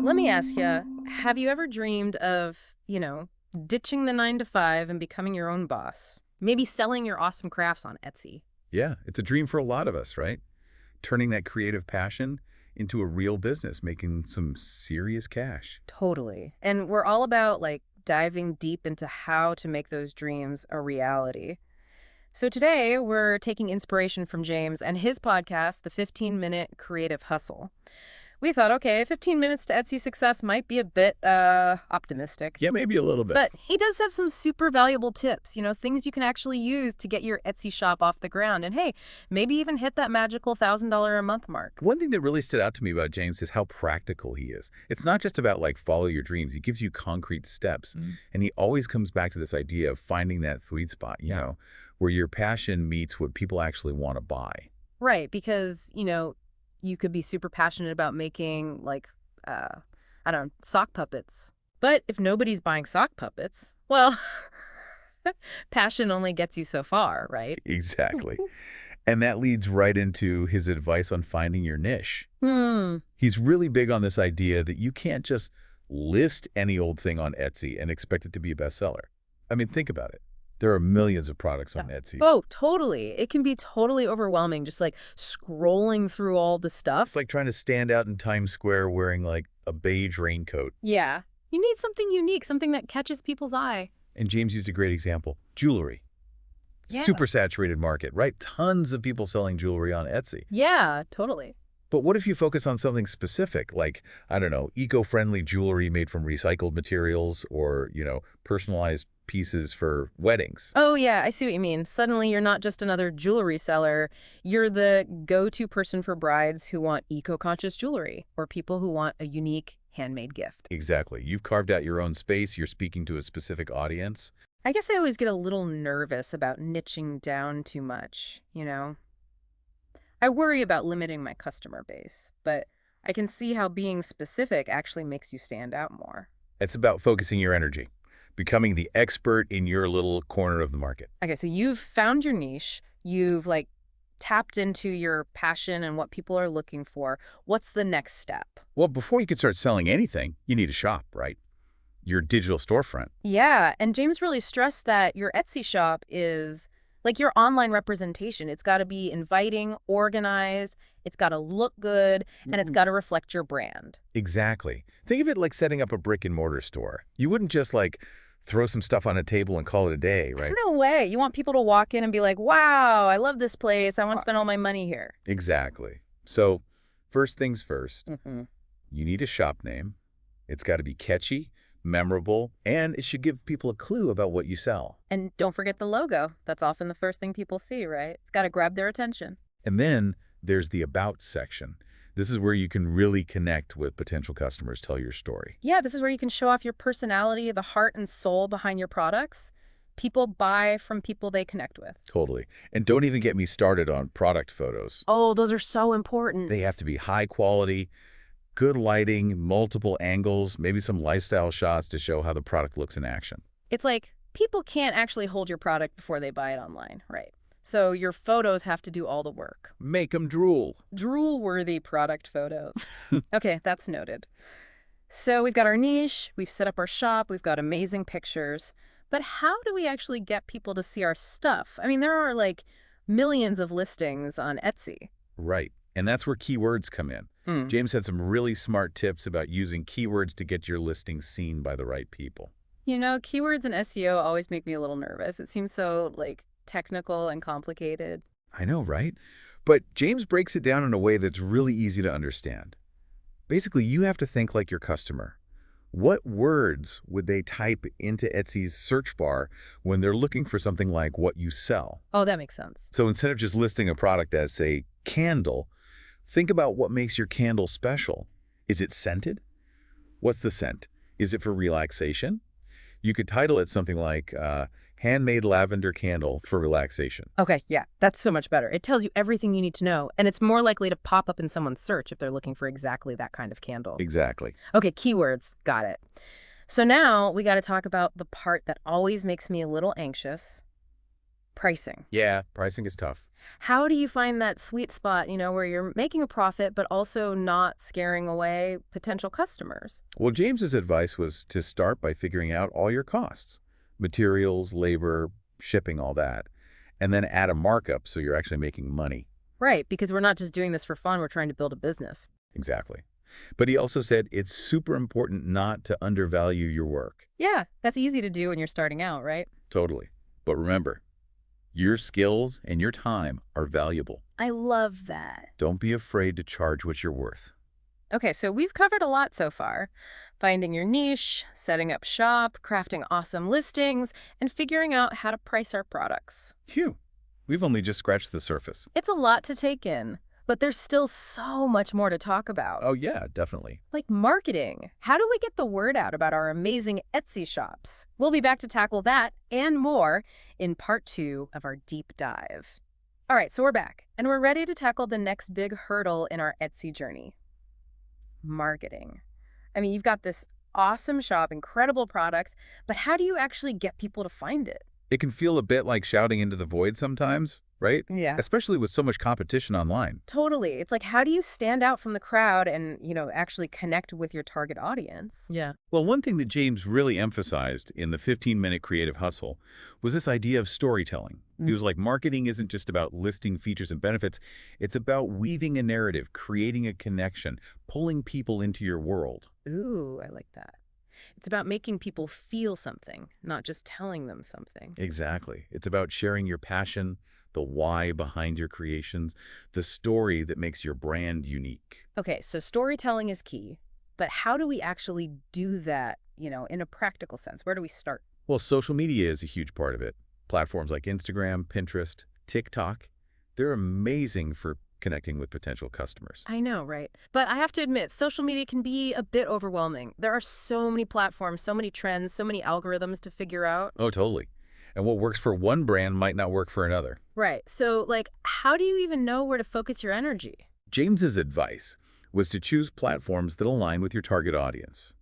Let me ask you, have you ever dreamed of, ditching the 9 to 5 and becoming your own boss? Maybe selling your awesome crafts on Etsy. Yeah, it's a dream for a lot of us, right? Turning that creative passion into a real business, making some serious cash. Totally. And we're all about diving deep into how to make those dreams a reality. So today we're taking inspiration from James and his podcast, The 15-Minute Creative Hustle. We thought, okay, 15 minutes to Etsy success might be a bit optimistic. Yeah, maybe a little bit. But he does have some super valuable tips, things you can actually use to get your Etsy shop off the ground. And hey, maybe even hit that magical $1,000 a month mark. One thing that really stood out to me about James is how practical he is. It's not just about follow your dreams. He gives you concrete steps. And he always comes back to this idea of finding that sweet spot, where your passion meets what people actually want to buy. Right, because, you could be super passionate about making, sock puppets. But if nobody's buying sock puppets, well, passion only gets you so far, right? Exactly. And that leads right into his advice on finding your niche. Hmm. He's really big on this idea that you can't just list any old thing on Etsy and expect it to be a bestseller. I mean, think about it. There are millions of products on Etsy. Oh, totally. It can be totally overwhelming, just scrolling through all the stuff. It's like trying to stand out in Times Square wearing a beige raincoat. Yeah. You need something unique, something that catches people's eye. And James used a great example. Jewelry. Yeah. Super saturated market, right? Tons of people selling jewelry on Etsy. Yeah, totally. But what if you focus on something specific, like, I don't know, eco-friendly jewelry made from recycled materials or, personalized pieces for weddings? Oh, yeah, I see what you mean. Suddenly you're not just another jewelry seller. You're the go-to person for brides who want eco-conscious jewelry or people who want a unique handmade gift. Exactly. You've carved out your own space. You're speaking to a specific audience. I guess I always get a little nervous about niching down too much, I worry about limiting my customer base, but I can see how being specific actually makes you stand out more. It's about focusing your energy, becoming the expert in your little corner of the market. Okay, so you've found your niche. You've tapped into your passion and what people are looking for. What's the next step? Well, before you can start selling anything, you need a shop, right? Your digital storefront. Yeah, and James really stressed that your Etsy shop is your online representation. It's got to be inviting, organized, it's got to look good, and it's got to reflect your brand. Exactly. Think of it like setting up a brick and mortar store. You wouldn't just throw some stuff on a table and call it a day, right? No way. You want people to walk in and be like, wow, I love this place. I want to spend all my money here. Exactly. So first things first, Mm-hmm. you need a shop name. It's got to be catchy, memorable, and it should give people a clue about what you sell. And don't forget the logo. That's often the first thing people see, right? It's got to grab their attention. And then there's the About section. This is where you can really connect with potential customers, tell your story. Yeah, this is where you can show off your personality, the heart and soul behind your products. People buy from people they connect with. Totally. And don't even get me started on product photos. Oh, those are so important. They have to be high quality, good lighting, multiple angles, maybe some lifestyle shots to show how the product looks in action. It's people can't actually hold your product before they buy it online, right? So your photos have to do all the work. Make them drool. Drool-worthy product photos. Okay, that's noted. So we've got our niche, we've set up our shop, we've got amazing pictures. But how do we actually get people to see our stuff? I mean, there are millions of listings on Etsy. Right. And that's where keywords come in. James had some really smart tips about using keywords to get your listing seen by the right people. Keywords and SEO always make me a little nervous. It seems so technical and complicated. I know, right? But James breaks it down in a way that's really easy to understand. Basically, you have to think like your customer. What words would they type into Etsy's search bar when they're looking for something like what you sell? Oh, that makes sense. So instead of just listing a product as, say, candle, think about what makes your candle special. Is it scented? What's the scent? Is it for relaxation? You could title it something like handmade lavender candle for relaxation. Okay, yeah, that's so much better. It tells you everything you need to know, and it's more likely to pop up in someone's search if they're looking for exactly that kind of candle. Exactly. Okay, keywords. Got it. So now we got to talk about the part that always makes me a little anxious. Pricing. Yeah, pricing is tough. How do you find that sweet spot, where you're making a profit but also not scaring away potential customers? Well, James's advice was to start by figuring out all your costs, materials, labor, shipping, all that, and then add a markup so you're actually making money. Right, because we're not just doing this for fun, we're trying to build a business. Exactly. But he also said it's super important not to undervalue your work. Yeah, that's easy to do when you're starting out, right? Totally. But remember, your skills and your time are valuable. I love that. Don't be afraid to charge what you're worth. Okay, so we've covered a lot so far. Finding your niche, setting up shop, crafting awesome listings, and figuring out how to price our products. Phew. We've only just scratched the surface. It's a lot to take in, but there's still so much more to talk about. Oh, yeah, definitely. Like marketing. How do we get the word out about our amazing Etsy shops? We'll be back to tackle that and more in part 2 of our deep dive. All right, so we're back, and we're ready to tackle the next big hurdle in our Etsy journey. Marketing. I mean, you've got this awesome shop, incredible products, but how do you actually get people to find it? It can feel a bit like shouting into the void sometimes, right? Yeah. Especially with so much competition online. Totally. It's like, how do you stand out from the crowd and, actually connect with your target audience? Yeah. Well, one thing that James really emphasized in the 15-minute creative hustle was this idea of storytelling. He was like, marketing isn't just about listing features and benefits. It's about weaving a narrative, creating a connection, pulling people into your world. Ooh, I like that. It's about making people feel something, not just telling them something. Exactly. It's about sharing your passion, the why behind your creations, the story that makes your brand unique. Okay, so storytelling is key, but how do we actually do that, in a practical sense? Where do we start? Well, social media is a huge part of it. Platforms like Instagram, Pinterest, TikTok, they're amazing for connecting with potential customers. I know, right? But I have to admit, social media can be a bit overwhelming. There are so many platforms, so many trends, so many algorithms to figure out. Oh, totally. And what works for one brand might not work for another. Right. So, how do you even know where to focus your energy? James's advice was to choose platforms that align with your target audience.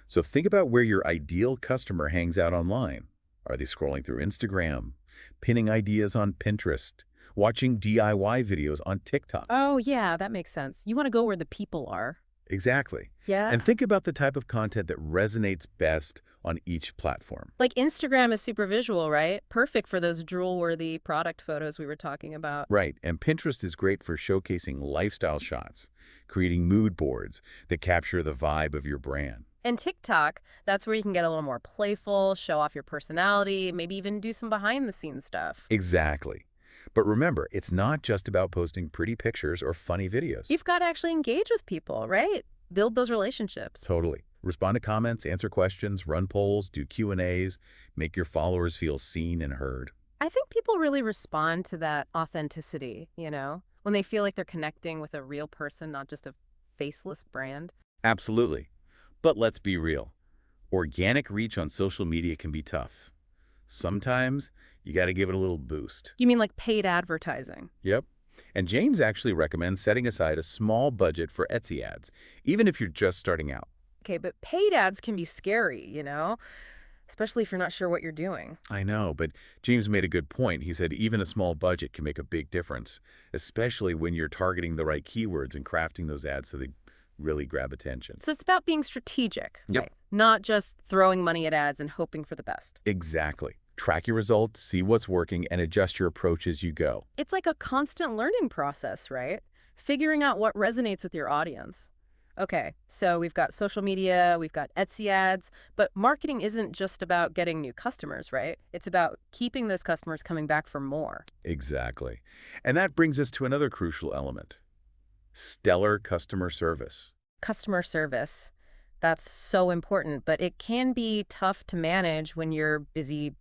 So think about where your ideal customer hangs out online. Are they scrolling through Instagram, pinning ideas on Pinterest, watching DIY videos on TikTok? Oh, yeah, that makes sense. You want to go where the people are. Exactly. Yeah. And think about the type of content that resonates best on each platform. Like Instagram is super visual, right? Perfect for those drool-worthy product photos we were talking about. Right. And Pinterest is great for showcasing lifestyle shots, creating mood boards that capture the vibe of your brand. And TikTok, that's where you can get a little more playful, show off your personality, maybe even do some behind-the-scenes stuff. Exactly. But remember, it's not just about posting pretty pictures or funny videos. You've got to actually engage with people, right? Build those relationships. Totally. Respond to comments, answer questions, run polls, do Q&As, make your followers feel seen and heard. I think people really respond to that authenticity, when they feel like they're connecting with a real person, not just a faceless brand. Absolutely. But let's be real. Organic reach on social media can be tough. Sometimes you got to give it a little boost. You mean like paid advertising? Yep. And James actually recommends setting aside a small budget for Etsy ads, even if you're just starting out. Okay, but paid ads can be scary, especially if you're not sure what you're doing. I know, but James made a good point. He said even a small budget can make a big difference, especially when you're targeting the right keywords and crafting those ads so they really grab attention. So it's about being strategic, Yep. right? Not just throwing money at ads and hoping for the best. Exactly. Track your results, see what's working, and adjust your approach as you go. It's like a constant learning process, right? Figuring out what resonates with your audience. Okay, so we've got social media, we've got Etsy ads, but marketing isn't just about getting new customers, right? It's about keeping those customers coming back for more. Exactly. And that brings us to another crucial element: stellar customer service. Customer service, that's so important, but it can be tough to manage when you're busy,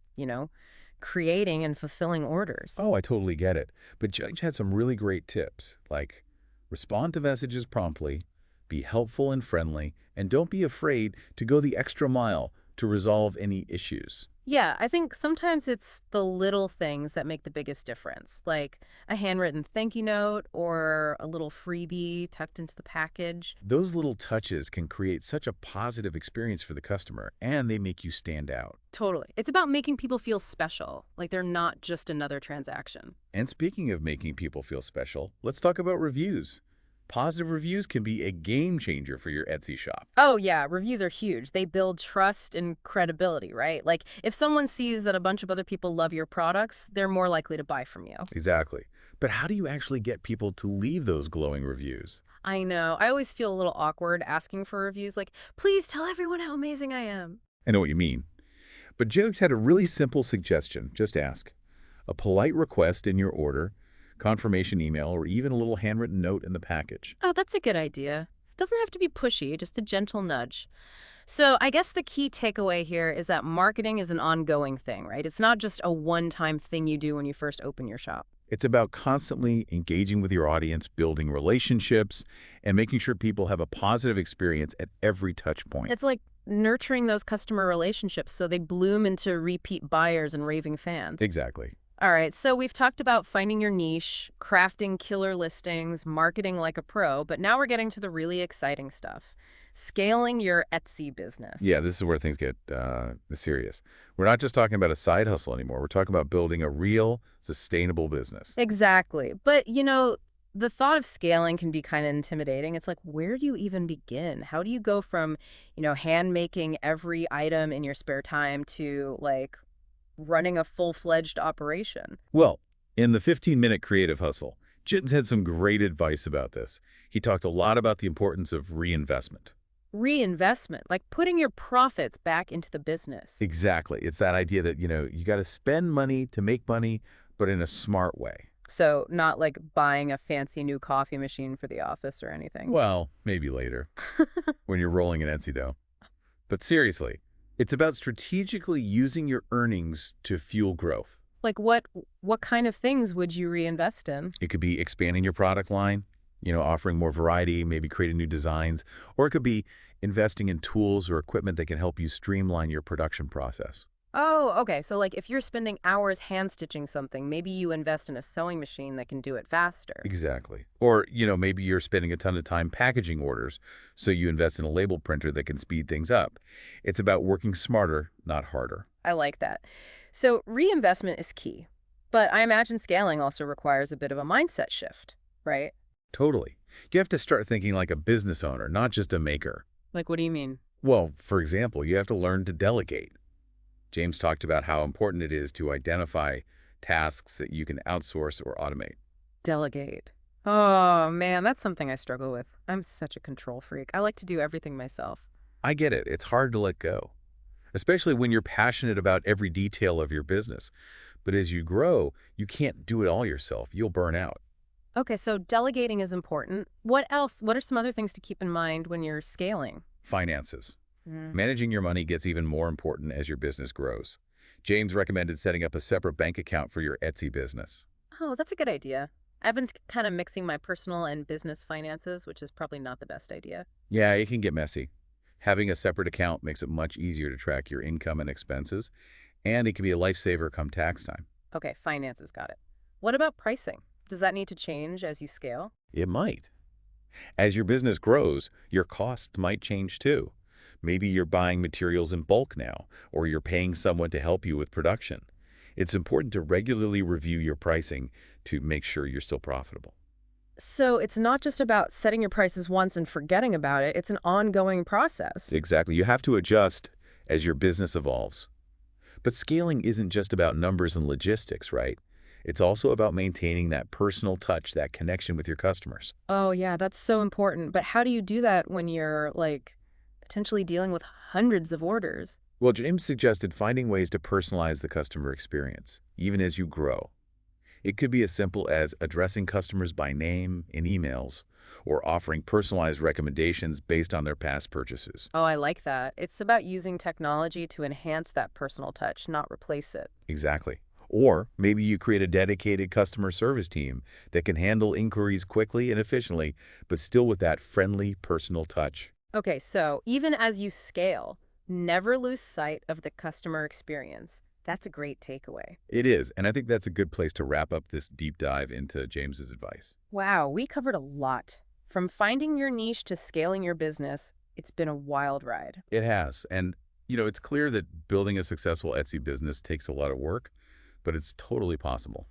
creating and fulfilling orders. Oh, I totally get it. But Judge had some really great tips, like respond to messages promptly, be helpful and friendly, and don't be afraid to go the extra mile to resolve any issues. Yeah, I think sometimes it's the little things that make the biggest difference, like a handwritten thank you note or a little freebie tucked into the package. Those little touches can create such a positive experience for the customer, and they make you stand out. Totally. It's about making people feel special, like they're not just another transaction. And speaking of making people feel special, let's talk about reviews. Positive reviews can be a game changer for your Etsy shop. Oh, yeah, reviews are huge. They build trust and credibility, right? Like, if someone sees that a bunch of other people love your products, they're more likely to buy from you. Exactly. But how do you actually get people to leave those glowing reviews? I know. I always feel a little awkward asking for reviews, like, please tell everyone how amazing I am. I know what you mean. But James had a really simple suggestion. Just ask. A polite request in your order, confirmation email, or even a little handwritten note in the package. Oh, that's a good idea. Doesn't have to be pushy, just a gentle nudge. So I guess the key takeaway here is that marketing is an ongoing thing, right? It's not just a one-time thing you do when you first open your shop. It's about constantly engaging with your audience, building relationships, and making sure people have a positive experience at every touch point. It's like nurturing those customer relationships so they bloom into repeat buyers and raving fans. Exactly. All right, so we've talked about finding your niche, crafting killer listings, marketing like a pro, but now we're getting to the really exciting stuff. Scaling your Etsy business. Yeah, this is where things get serious. We're not just talking about a side hustle anymore. We're talking about building a real, sustainable business. Exactly. But, the thought of scaling can be kind of intimidating. It's like, where do you even begin? How do you go from, hand making every item in your spare time to, like, running a full-fledged operation? Well, in the 15-minute creative hustle, Jitten's had some great advice about this. He talked a lot about the importance of reinvestment. Reinvestment, like putting your profits back into the business. Exactly. It's that idea that, you got to spend money to make money, but in a smart way. So not like buying a fancy new coffee machine for the office or anything. Well, maybe later, when you're rolling in Etsy dough. But seriously, it's about strategically using your earnings to fuel growth. Like what kind of things would you reinvest in? It could be expanding your product line, offering more variety, maybe creating new designs, or it could be investing in tools or equipment that can help you streamline your production process. Oh, okay. So like if you're spending hours hand stitching something, maybe you invest in a sewing machine that can do it faster. Exactly. Or, maybe you're spending a ton of time packaging orders, so you invest in a label printer that can speed things up. It's about working smarter, not harder. I like that. So reinvestment is key. But I imagine scaling also requires a bit of a mindset shift, right? Totally. You have to start thinking like a business owner, not just a maker. Like, what do you mean? Well, for example, you have to learn to delegate. James talked about how important it is to identify tasks that you can outsource or automate. Delegate. Oh, man, that's something I struggle with. I'm such a control freak. I like to do everything myself. I get it. It's hard to let go, especially when you're passionate about every detail of your business. But as you grow, you can't do it all yourself. You'll burn out. Okay, so delegating is important. What else? What are some other things to keep in mind when you're scaling? Finances. Mm. Managing your money gets even more important as your business grows. James recommended setting up a separate bank account for your Etsy business. Oh, that's a good idea. I've been kind of mixing my personal and business finances, which is probably not the best idea. Yeah, it can get messy. Having a separate account makes it much easier to track your income and expenses, and it can be a lifesaver come tax time. Okay, finances, got it. What about pricing? Does that need to change as you scale? It might. As your business grows, your costs might change too. Maybe you're buying materials in bulk now, or you're paying someone to help you with production. It's important to regularly review your pricing to make sure you're still profitable. So it's not just about setting your prices once and forgetting about it. It's an ongoing process. Exactly. You have to adjust as your business evolves. But scaling isn't just about numbers and logistics, right? It's also about maintaining that personal touch, that connection with your customers. Oh, yeah, that's so important. But how do you do that when you're, like, potentially dealing with hundreds of orders? Well, James suggested finding ways to personalize the customer experience, even as you grow. It could be as simple as addressing customers by name in emails, or offering personalized recommendations based on their past purchases. Oh, I like that. It's about using technology to enhance that personal touch, not replace it. Exactly. Or maybe you create a dedicated customer service team that can handle inquiries quickly and efficiently, but still with that friendly, personal touch. Okay, so even as you scale, Never lose sight of the customer experience. That's a great takeaway. It is, and I think that's a good place to wrap up this deep dive into James's advice. Wow, we covered a lot. From finding your niche to scaling your business, it's been a wild ride. It has, and it's clear that building a successful Etsy business takes a lot of work, but it's totally possible.